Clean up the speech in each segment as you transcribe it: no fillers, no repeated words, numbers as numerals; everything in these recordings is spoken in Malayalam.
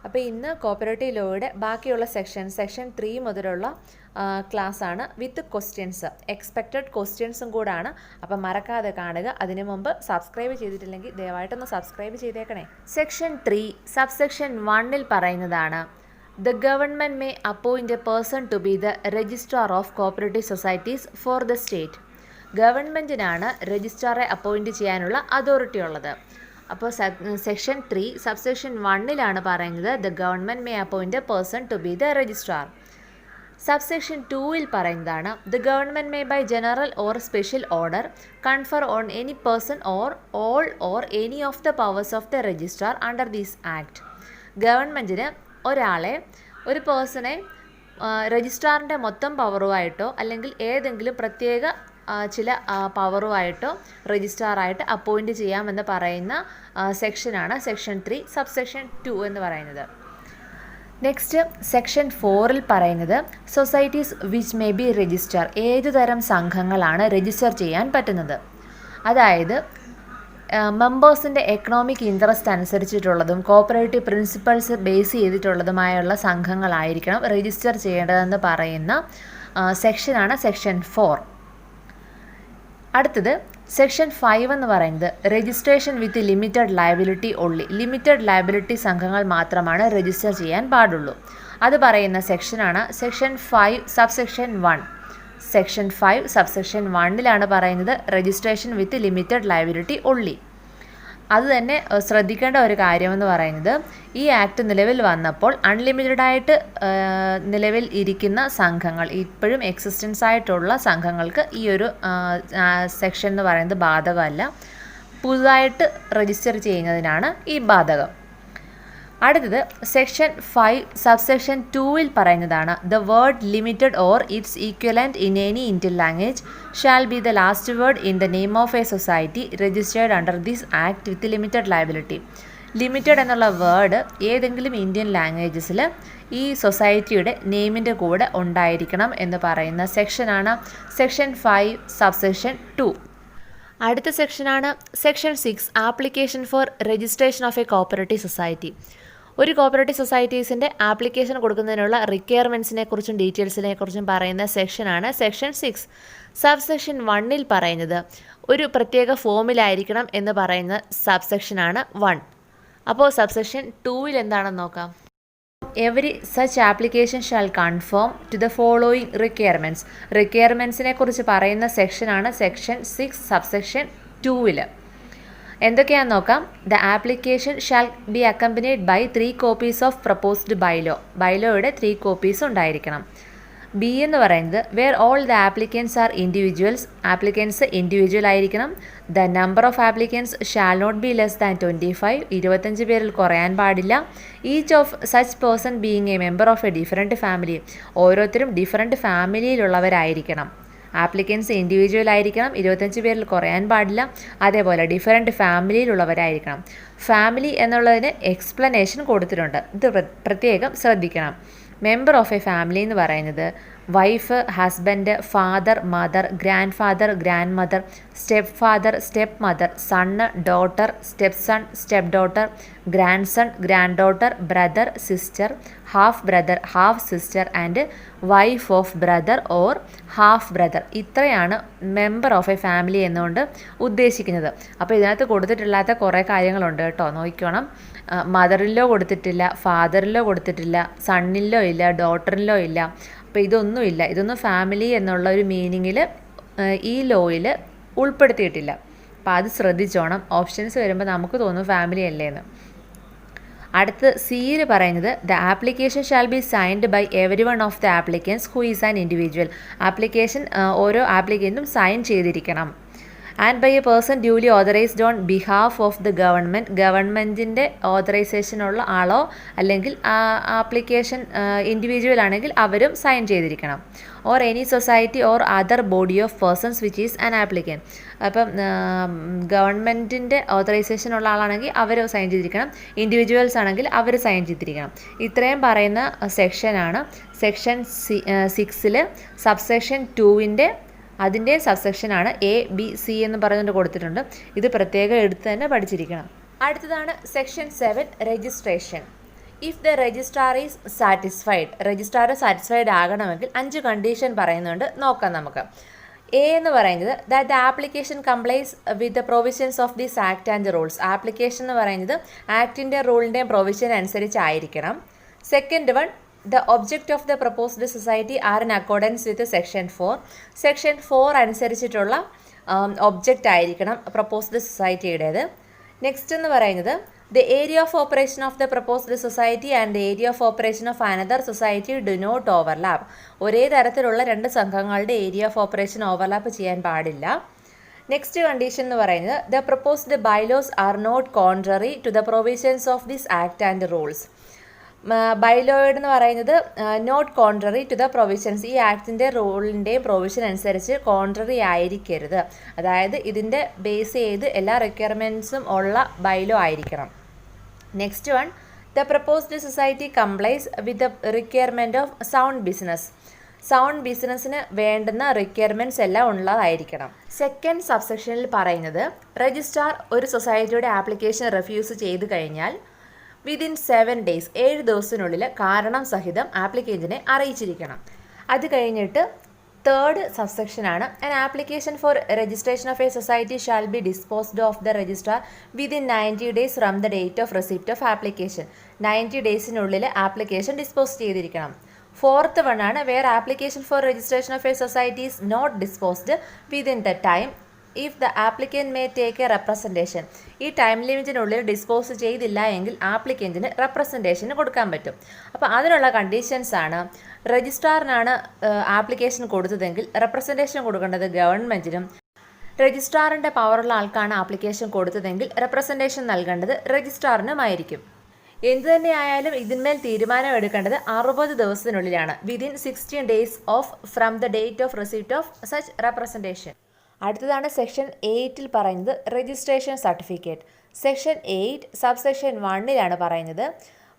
അപ്പോൾ ഇന്ന് കോപ്പറേറ്റീവ് ലോയുടെ ബാക്കിയുള്ള സെക്ഷൻ 3 മുതലുള്ള ക്ലാസ്സാണ് വിത്ത് ക്വസ്റ്റ്യൻസ്, എക്സ്പെക്റ്റഡ് ക്വസ്റ്റ്യൻസും കൂടാണ്. അപ്പം മറക്കാതെ കാണുക. അതിനു മുമ്പ് സബ്സ്ക്രൈബ് ചെയ്തിട്ടില്ലെങ്കിൽ ദയവായിട്ടൊന്ന് സബ്സ്ക്രൈബ് ചെയ്തേക്കണേ. സെക്ഷൻ 3 സബ്സെക്ഷൻ 1 പറയുന്നതാണ്, the government may appoint a person to be the registrar of cooperative societies for the state. ഗവൺമെൻറ്റിനാണ് രജിസ്ട്രാറെ അപ്പോയിൻറ്റ് ചെയ്യാനുള്ള അതോറിറ്റി ഉള്ളത്. അപ്പോൾ സെക്ഷൻ 3 സബ്സെക്ഷൻ 1 പറയുന്നത് the government may appoint a person to be the registrar. Subsection 2 പറയുന്നതാണ്, the government may by general or special order confer on any person or all or any of the powers of the registrar under these act. ഗവൺമെൻറ്റിന് ഒരു പേഴ്സണെ രജിസ്ട്രാറിൻ്റെ മൊത്തം പവറുമായിട്ടോ അല്ലെങ്കിൽ ഏതെങ്കിലും പ്രത്യേക ചില പവറുമായിട്ടോ രജിസ്ട്രാറായിട്ട് അപ്പോയിൻറ്റ് ചെയ്യാമെന്ന് പറയുന്ന സെക്ഷനാണ് സെക്ഷൻ 3 സബ്സെക്ഷൻ 2 എന്ന് പറയുന്നത്. നെക്സ്റ്റ് സെക്ഷൻ 4 പറയുന്നത്, societies which may be register, ഏതു തരം സംഘങ്ങളാണ് രജിസ്റ്റർ ചെയ്യാൻ പറ്റുന്നത്. അതായത് മെമ്പേഴ്സിൻ്റെ എക്കണോമിക് ഇൻട്രസ്റ്റ് അനുസരിച്ചിട്ടുള്ളതും കോപ്പറേറ്റീവ് പ്രിൻസിപ്പൾസ് ബേസ് ചെയ്തിട്ടുള്ളതുമായുള്ള സംഘങ്ങളായിരിക്കണം രജിസ്റ്റർ ചെയ്യേണ്ടതെന്ന് പറയുന്ന സെക്ഷനാണ് സെക്ഷൻ 4. അടുത്തത് സെക്ഷൻ 5 എന്ന് പറയുന്നത്, registration with limited liability only. Limited liability സംഘങ്ങൾ മാത്രമാണ് രജിസ്റ്റർ ചെയ്യാൻ പാടുള്ളൂ. അത് പറയുന്ന സെക്ഷനാണ് സെക്ഷൻ 5 സബ്സെക്ഷൻ 1. സെക്ഷൻ 5 സബ്സെക്ഷൻ 1 പറയുന്നത് registration with limited liability only. അത് തന്നെ ശ്രദ്ധിക്കേണ്ട ഒരു കാര്യമെന്ന് പറയുന്നത്, ഈ ആക്ട് നിലവിൽ വന്നപ്പോൾ അൺലിമിറ്റഡായിട്ട് നിലവിൽ ഇരിക്കുന്ന സംഘങ്ങൾ, ഇപ്പോഴും എക്സിസ്റ്റൻസ് ആയിട്ടുള്ള സംഘങ്ങൾക്ക് ഈ ഒരു സെക്ഷൻ എന്ന് പറയുന്നത് ബാധകമല്ല. പുതുതായിട്ട് രജിസ്റ്റർ ചെയ്യുന്നതിനാണ് ഈ ബാധകം. അടുത്തത് സെക്ഷൻ 5 സബ്സെക്ഷൻ 2 പറയുന്നതാണ്, the word limited or it's equivalent in any Indian language shall be the last word in the name of a society registered under this act with limited liability. Limited എന്നുള്ള വേർഡ് ഏതെങ്കിലും ഇന്ത്യൻ ലാംഗ്വേജസിൽ ഈ സൊസൈറ്റിയുടെ നെയിമിൻ്റെ കൂടെ ഉണ്ടായിരിക്കണം എന്ന് പറയുന്ന സെക്ഷനാണ് സെക്ഷൻ 5 സബ്സെക്ഷൻ 2. അടുത്ത സെക്ഷനാണ് section 6 application for registration of A cooperative society. ഒരു കോപ്പറേറ്റീവ് സൊസൈറ്റീസിൻ്റെ ആപ്ലിക്കേഷൻ കൊടുക്കുന്നതിനുള്ള റിക്വയർമെൻറ്റ്സിനെ കുറിച്ചും ഡീറ്റെയിൽസിനെ കുറിച്ചും പറയുന്ന സെക്ഷനാണ് സെക്ഷൻ 6. സബ്സെക്ഷൻ 1 പറയുന്നത് ഒരു പ്രത്യേക ഫോമിലായിരിക്കണം എന്ന് പറയുന്ന സബ്സെക്ഷനാണ് 1. അപ്പോൾ സബ്സെക്ഷൻ 2 എന്താണെന്ന് നോക്കാം. Every such application shall confirm to the following requirements. റിക്വയർമെൻറ്റ്സിനെ കുറിച്ച് പറയുന്ന സെക്ഷനാണ് സെക്ഷൻ 6 സബ്സെക്ഷൻ 2. എന്തൊക്കെയാണെന്ന് നോക്കാം. The application shall be accompanied by 3 copies of proposed bylaw. ബൈലോയുടെ 3 copies ഉണ്ടായിരിക്കണം. ബി എന്ന് പറയുന്നത്, where all the applicants are individuals. Applicants individual ആയിരിക്കണം. The number of applicants shall not be less than 25. 25 പേരിൽ കുറയാൻ പാടില്ല. Each of such person being A member of A different family. ഓരോരുത്തരും ഡിഫറൻറ്റ് ഫാമിലിയിലുള്ളവരായിരിക്കണം. ആപ്ലിക്കൻസ് ഇൻഡിവിജ്വൽ ആയിരിക്കണം, 25 പേരിൽ കുറയാൻ പാടില്ല, അതേപോലെ ഡിഫറൻറ്റ് ഫാമിലിയിലുള്ളവരായിരിക്കണം. ഫാമിലി എന്നുള്ളതിന് എക്സ്പ്ലനേഷൻ കൊടുത്തിട്ടുണ്ട്, ഇത് പ്രത്യേകം ശ്രദ്ധിക്കണം. മെമ്പർ ഓഫ് എ ഫാമിലി എന്ന് പറയുന്നത് wife, husband, father, mother, grandfather, grandmother, stepfather, stepmother, son, daughter, stepson, step daughter, grandson, granddaughter, brother, sister, half brother, half sister and wife of brother or half brother. ഇത്രയാണ് മെമ്പർ ഓഫ് എ ഫാമിലി എന്നുകൊണ്ട് ഉദ്ദേശിക്കുന്നത്. അപ്പോൾ ഇതിനകത്ത് കൊടുത്തിട്ടില്ലാത്ത കുറേ കാര്യങ്ങളുണ്ട് കേട്ടോ, നോക്കിക്കോണം. മദറിലോ കൊടുത്തിട്ടില്ല, ഫാദറിലോ കൊടുത്തിട്ടില്ല, സണ്ണിലോ ഇല്ല, ഡോട്ടറിലോ ഇല്ല. അപ്പോൾ ഇതൊന്നും ഫാമിലി എന്നുള്ള ഒരു മീനിങ്ങിൽ ഈ ലോയിൽ ഉൾപ്പെടുത്തിയിട്ടില്ല. അപ്പോൾ അത് ശ്രദ്ധിച്ചോണം. ഓപ്ഷൻസ് വരുമ്പോൾ നമുക്ക് തോന്നും ഫാമിലി അല്ലേ എന്ന്. അടുത്ത് സിയിൽ പറയുന്നത്, the application shall be signed by every one of the applicants who is an individual. Application ഓരോ ആപ്ലിക്കൻറ്റും സൈൻ ചെയ്തിരിക്കണം. And by a person duly authorised on behalf of the government. ഗവൺമെൻറ്റിൻ്റെ ഓതറൈസേഷനുള്ള ആളോ അല്ലെങ്കിൽ ആപ്ലിക്കേഷൻ ഇൻഡിവിജ്വൽ ആണെങ്കിൽ അവരും സൈൻ ചെയ്തിരിക്കണം. Or any society or other body of persons which is an applicant. അപ്പം ഗവൺമെൻറ്റിൻ്റെ ഓതറൈസേഷനുള്ള ആളാണെങ്കിൽ അവർ സൈൻ ചെയ്തിരിക്കണം, ഇൻഡിവിജ്വൽസ് ആണെങ്കിൽ അവർ സൈൻ ചെയ്തിരിക്കണം. ഇത്രയും പറയുന്ന സെക്ഷനാണ് സെക്ഷൻ 6 സബ്സെക്ഷൻ 2 അതിൻ്റെ സബ്സെക്ഷനാണ് എ ബി സി എന്ന് പറഞ്ഞുകൊണ്ട് കൊടുത്തിട്ടുണ്ട്. ഇത് പ്രത്യേകം എടുത്ത് തന്നെ പഠിച്ചിരിക്കണം. അടുത്തതാണ് section 7 registration. If the registrar is satisfied, registrar satisfied ആകണമെങ്കിൽ 5 കണ്ടീഷൻ പറയുന്നുണ്ട്, നോക്കാം നമുക്ക്. എ എന്ന് പറയുന്നത് that the application complies with the provisions of this act and rules. Application എന്ന് പറയുന്നത് ആക്ടിൻ്റെ റൂളിൻ്റെയും പ്രൊവിഷൻ അനുസരിച്ചായിരിക്കണം. Second one, the object of the proposed society are in accordance with section 4. Section 4 അനുസരിച്ചിട്ടുള്ള ഒബ്ജക്റ്റ് ആയിരിക്കണം പ്രപ്പോസ്ഡ് സൊസൈറ്റിയുടേത്. നെക്സ്റ്റ് എന്ന് പറയുന്നത് the area of operation of the proposed society and the area of operation of another society do not overlap. ഒരേ തരത്തിലുള്ള 2 സംഘങ്ങളുടെ ഏരിയ ഓഫ് ഓപ്പറേഷൻ ഓവർലാപ്പ് ചെയ്യാൻ പാടില്ല. നെക്സ്റ്റ് കണ്ടീഷൻ എന്ന് പറയുന്നത് the proposed bylaws are not contrary to the provisions of this act and rules. ബൈലോയിഡ് എന്ന് പറയുന്നത് not contrary to the provisions, ഈ ആക്ടിൻ്റെ റൂളിൻ്റെയും പ്രൊവിഷൻ അനുസരിച്ച് കോൺട്രറി ആയിരിക്കരുത്. അതായത് ഇതിൻ്റെ ബേസ് ചെയ്ത് എല്ലാ റിക്വയർമെൻറ്റ്സും ഉള്ള ബൈലോ ആയിരിക്കണം. Next one, the proposed society complies with the requirement of sound business. Sound ബിസിനസ്സിന് വേണ്ടുന്ന റിക്വയർമെൻറ്റ്സ് എല്ലാം ഉള്ളതായിരിക്കണം. സെക്കൻഡ് സബ്സെക്ഷനിൽ പറയുന്നത് രജിസ്ട്രാർ ഒരു സൊസൈറ്റിയുടെ ആപ്ലിക്കേഷൻ റെഫ്യൂസ് ചെയ്ത് കഴിഞ്ഞാൽ വിതിൻ 7 days 7 ദിവസത്തിനുള്ളിൽ കാരണം സഹിതം ആപ്ലിക്കൻറ്റിനെ അറിയിച്ചിരിക്കണം. അത് കഴിഞ്ഞിട്ട് തേർഡ് സബ്സെക്ഷനാണ് an application for registration of a society shall be disposed of the registrar within 90 days from the date of receipt of application. 90 daysനുള്ളിൽ ആപ്ലിക്കേഷൻ ഡിസ്പോസ് ചെയ്തിരിക്കണം. ഫോർത്ത് വൺ ആണ് where application for registration of a society is not disposed within the time if the applicant may take a representation. ഈ ടൈം ലിമിറ്റിനുള്ളിൽ ഡിസ്പോസ് ചെയ്തില്ല എങ്കിൽ ആപ്ലിക്കൻറ്റിന് റെപ്രസെൻറ്റേഷന് കൊടുക്കാൻ പറ്റും. അപ്പോൾ അതിനുള്ള കണ്ടീഷൻസ് ആണ് രജിസ്ട്രാറിനാണ് ആപ്ലിക്കേഷൻ കൊടുത്തതെങ്കിൽ റെപ്രസെൻറ്റേഷൻ കൊടുക്കേണ്ടത് ഗവൺമെൻറ്റിനും, രജിസ്ട്രാറിൻ്റെ പവറുള്ള ആൾക്കാണ് ആപ്ലിക്കേഷൻ കൊടുത്തതെങ്കിൽ റെപ്രസെൻറ്റേഷൻ നൽകേണ്ടത് രജിസ്ട്രാറിനുമായിരിക്കും. എന്തു തന്നെയായാലും ഇതിന്മേൽ തീരുമാനം എടുക്കേണ്ടത് 60 ദിവസത്തിനുള്ളിലാണ്, within 16 days of from the date of receipt of such representation. അടുത്തതാണ് സെക്ഷൻ 8 പറയുന്നത് രജിസ്ട്രേഷൻ സർട്ടിഫിക്കറ്റ്. സെക്ഷൻ 8 സബ്സെക്ഷൻ 1 പറയുന്നത്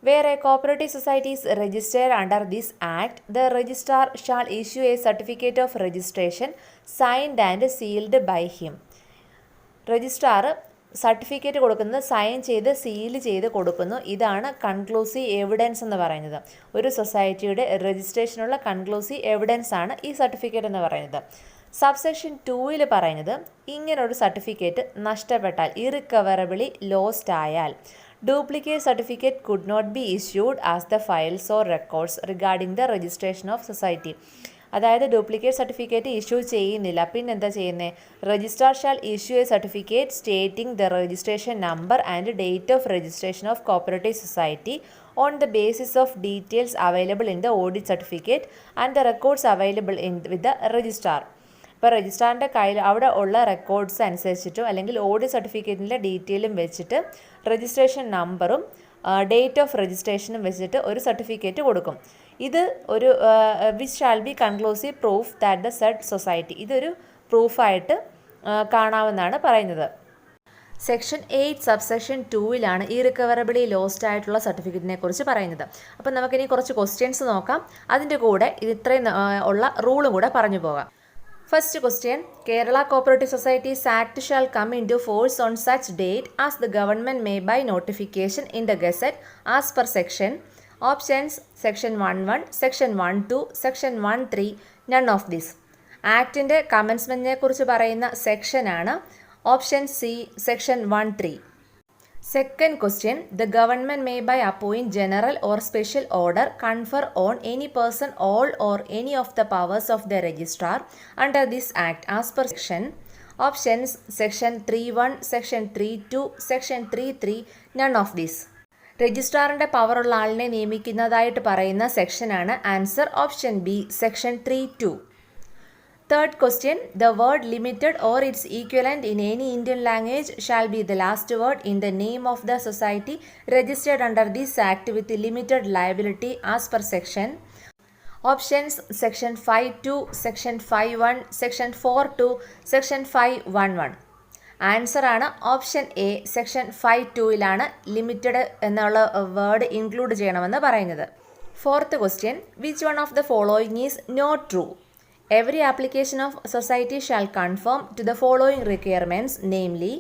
where a cooperative societies registered under this act the registrar shall issue a certificate of registration signed and sealed by him. Registrar certificate കൊടുക്കുന്നത് സൈൻ ചെയ്ത് സീൽ ചെയ്ത് കൊടുക്കുന്നു. ഇതാണ് കൺക്ലൂസീവ് എവിഡൻസ് എന്ന് പറയുന്നത്. ഒരു സൊസൈറ്റിയുടെ രജിസ്ട്രേഷനുള്ള കൺക്ലൂസീവ് എവിഡൻസ് ആണ് ഈ സർട്ടിഫിക്കറ്റ് എന്ന് പറയുന്നത്. സബ്സെക്ഷൻ 2 പറയുന്നത് ഇങ്ങനൊരു സർട്ടിഫിക്കറ്റ് നഷ്ടപ്പെട്ടാൽ, ഇറിക്കവറബിളി ലോസ്റ്റ് ആയാൽ, duplicate certificate could not be issued as the files or records regarding the registration of society. അതായത് ഡ്യൂപ്ലിക്കേറ്റ് സർട്ടിഫിക്കറ്റ് ഇഷ്യൂ ചെയ്യുന്നില്ല, പിന്നെന്താ ചെയ്യുന്നത്? Registrar shall issue a certificate stating the registration number and date of registration of cooperative society on the basis of details available in the audit certificate and the records available with the registrar. ഇപ്പോൾ രജിസ്ട്രാറിൻ്റെ കയ്യിൽ അവിടെ ഉള്ള റെക്കോർഡ്സ് അനുസരിച്ചിട്ടും അല്ലെങ്കിൽ ഓഡിറ്റ് സർട്ടിഫിക്കറ്റിൻ്റെ ഡീറ്റെയിലും വെച്ചിട്ട് രജിസ്ട്രേഷൻ നമ്പറും ഡേറ്റ് ഓഫ് രജിസ്ട്രേഷനും വെച്ചിട്ട് ഒരു സർട്ടിഫിക്കറ്റ് കൊടുക്കും. ഇത് ഒരു which shall be conclusive proof that the said society, ഇതൊരു പ്രൂഫായിട്ട് കാണാമെന്നാണ് പറയുന്നത്. സെക്ഷൻ 8 സബ്സെക്ഷൻ 2 ഈ റിക്കവറബിളി ലോസ്റ്റ് ആയിട്ടുള്ള സർട്ടിഫിക്കറ്റിനെ കുറിച്ച് പറയുന്നത്. അപ്പം നമുക്കിനി കുറച്ച് ക്വസ്റ്റ്യൻസ് നോക്കാം. അതിൻ്റെ കൂടെ ഇത്രയും ഉള്ള റൂളും കൂടെ പറഞ്ഞു പോകാം. First question, Kerala cooperative societies act shall come into force on such date as the government may by notification in the gazette as per section. Options section 1(1), section 1(2), section 1(3), none of this. ആക്ടിൻ്റെ കമൻസ്മെൻറ്റിനെ കുറിച്ച് പറയുന്ന സെക്ഷനാണ് option C, section 1(3). Second question, the government may by appoint general or special order confer on any person all or any of the powers of the registrar under this act as per section. Options section 3(1), section 3(2), section 3(3), none of this. രജിസ്ട്രാറിൻ്റെ പവറുള്ള ആളിനെ നിയമിക്കുന്നതായിട്ട് പറയുന്ന സെക്ഷനാണ് answer option B, section 3(2). Third question, the word limited or its equivalent in any Indian language shall be the last word in the name of the society registered under this act with limited liability as per section. Options section 5(2), section 5(1), section 4(2), section 5(1)(1). Answer ആണ് ഓപ്ഷൻ എ, സെക്ഷൻ 5(2) ലിമിറ്റഡ് എന്നുള്ള വേർഡ് ഇൻക്ലൂഡ് ചെയ്യണമെന്ന് പറയുന്നത്. Fourth question, which one of the following is not true? Every application of society shall conform to the following requirements, namely,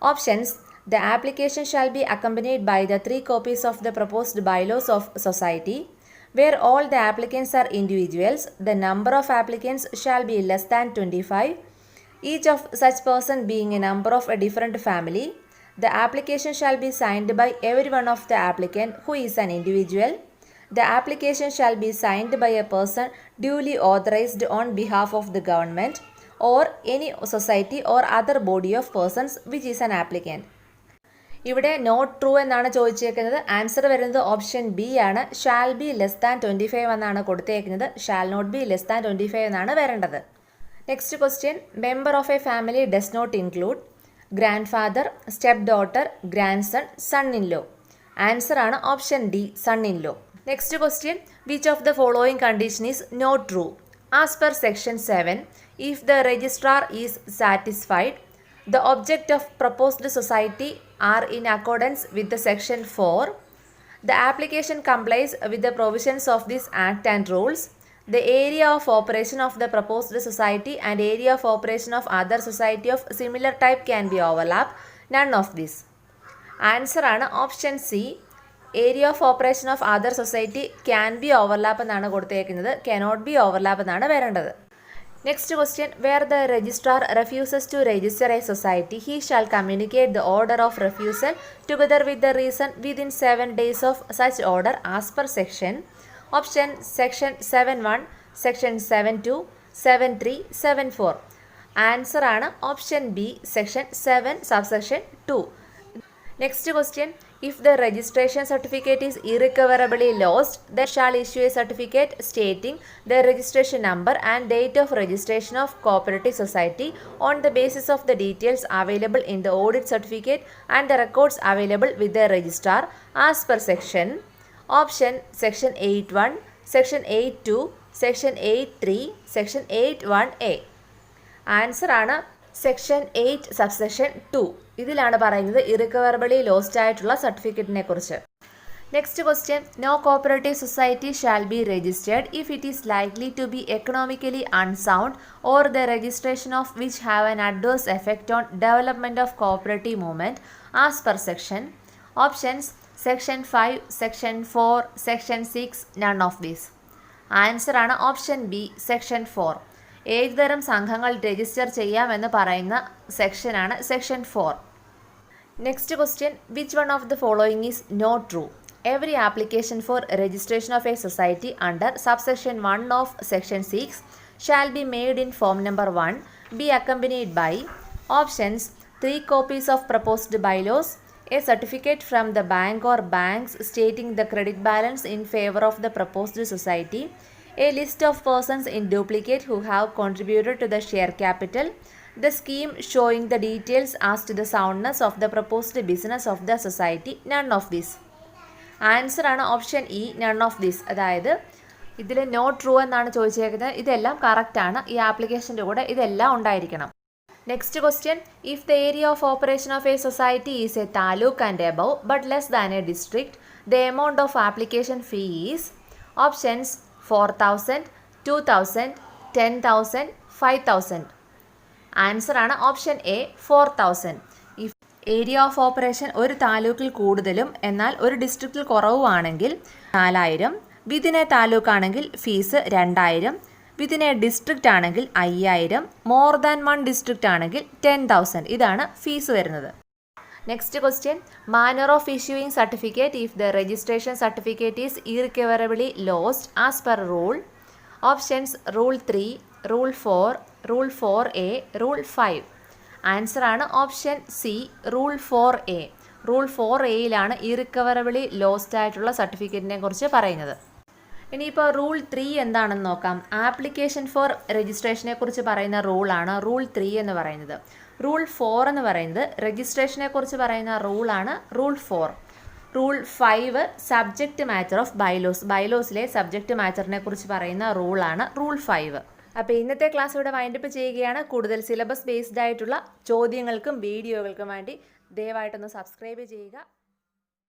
options, The application shall be accompanied by the 3 copies of the proposed bylaws of society. Where all the applicants are individuals, the number of applicants shall be less than 25, each of such person being a member of a different family. The application shall be signed by every one of the applicant who is an individual. The application shall be signed by a person duly authorized on behalf of the government or any society or other body of persons which is an applicant. ഇവിടെ നോട്ട് ട്രൂ എന്നാണ് ചോദിച്ചേക്കുന്നത്. ആൻസർ വരുന്നത് ഓപ്ഷൻ ബി ആണ്. ഷാൽ ബി ലെസ് ദാൻ 25 എന്നാണ് കൊടുത്തേക്കുന്നത്. Shall not be less than 25 എന്നാണ് വരേണ്ടത്. Next question. Member of a family does not include grandfather, step daughter, grandson, son in law. Answer ആണ് option D, son in law. Next question. Which of the following condition is not true? As per section 7, if the registrar is satisfied, the object of proposed society are in accordance with the section 4, the application complies with the provisions of this act and rules, the area of operation of the proposed society and area of operation of other society of similar type can be overlapped, none of this. Answer ആണ് option C. Area of operation of other society can be overlap എന്നാണ് കൊടുത്തേക്കുന്നത്. കനോട്ട് ബി ഓവർലാപ്പ് എന്നാണ് വരേണ്ടത്. Next question. Where the registrar refuses to register a society, he shall communicate the order of refusal together with the reason within 7 days of such order as per section. Option section 7.1, section 7.2, 7.3, 7.4. Answer ആണ് option B, section 7 subsection 2. Next question. If the registration certificate is irrecoverably lost, then shall issue a certificate stating the registration number and date of registration of cooperative society on the basis of the details available in the audit certificate and the records available with the registrar as per section. Option section 8.1, section 8.2, section 8.3, section 8.1a. Answer ആണ് സെക്ഷൻ 8 സബ്സെക്ഷൻ 2. ഇതിലാണ് പറയുന്നത് ഇറിക്കവറബിളി ലോസ്റ്റ് ആയിട്ടുള്ള സർട്ടിഫിക്കറ്റിനെ കുറിച്ച്. Next question. No cooperative society shall be registered if it is likely to be economically unsound or the registration of which have an adverse effect on development of cooperative movement as per section. Options section 5, section 4, section 6, none of these. Answer ആണ് ഓപ്ഷൻ ബി, സെക്ഷൻ 4. ഏത് തരം സംഘങ്ങൾ രജിസ്റ്റർ ചെയ്യാമെന്ന് പറയുന്ന സെക്ഷനാണ് section 4. Next question. Which one of the following is not true? Every application for registration of a society under subsection 1 of section 6 shall be made in form number 1, be accompanied by options 3 copies of proposed bylaws, a certificate from the bank or banks stating the credit balance in favor of the proposed society, a list of persons in duplicate who have contributed to the share capital, the scheme showing the details as to the soundness of the proposed business of the society, none of this. Answer ആണ് option E, none of this. അതായത് ഇതിൽ നോട്ട് ട്രൂ എന്നാണ് ചോദിച്ചേക്കുന്നത്. ഇതെല്ലാം കറക്റ്റാണ്. ഈ ആപ്ലിക്കേഷൻ്റെ കൂടെ ഇതെല്ലാം ഉണ്ടായിരിക്കണം. Next question. If the area of operation of a society is a taluk and above but less than a district, the amount of application fee is options 4,000, 2,000, 10,000, 5,000. Answer ആണ് option A, 4,000. If area of operation ഒരു താലൂക്കിൽ കൂടുതലും എന്നാൽ ഒരു ഡിസ്ട്രിക്റ്റിൽ കുറവുമാണെങ്കിൽ 4,000, വിതിൻ എ താലൂക്ക് ആണെങ്കിൽ ഫീസ് 2,000, വിതിൻ എ ഡിസ്ട്രിക്റ്റ് ആണെങ്കിൽ 5,000, മോർ ദാൻ 1 ഡിസ്ട്രിക്റ്റ് ആണെങ്കിൽ 10,000. ഇതാണ് ഫീസ് വരുന്നത്. Next question. Manner of issuing certificate if the registration certificate is irrecoverably lost as per rule. Options rule 3, rule 4, rule 4A, rule 5. Answer ആണ് option C, rule 4A. Rule 4Aയിലാണ് ഇറിക്കവറബിളി ലോസ്റ്റ് ആയിട്ടുള്ള സർട്ടിഫിക്കറ്റിനെ കുറിച്ച് പറയുന്നത്. ഇനിയിപ്പോൾ റൂൾ 3 എന്താണെന്ന് നോക്കാം. ആപ്ലിക്കേഷൻ ഫോർ രജിസ്ട്രേഷനെ കുറിച്ച് പറയുന്ന റൂളാണ് റൂൾ 3 എന്ന് പറയുന്നത്. റൂൾ 4 എന്ന് പറയുന്നത് രജിസ്ട്രേഷനെ കുറിച്ച് പറയുന്ന റൂളാണ് rule 4. Rule 5 subject matter of bylaws, ബൈലോസിലെ സബ്ജക്റ്റ് മാറ്ററിനെ കുറിച്ച് പറയുന്ന റൂളാണ് റൂൾ 5. അപ്പോൾ ഇന്നത്തെ ക്ലാസ് ഇവിടെ വൈൻഡപ്പ് ചെയ്യുകയാണ്. കൂടുതൽ സിലബസ് ബേസ്ഡ് ആയിട്ടുള്ള ചോദ്യങ്ങൾക്കും വീഡിയോകൾക്കും വേണ്ടി ദയവായിട്ടൊന്ന് സബ്സ്ക്രൈബ് ചെയ്യുക.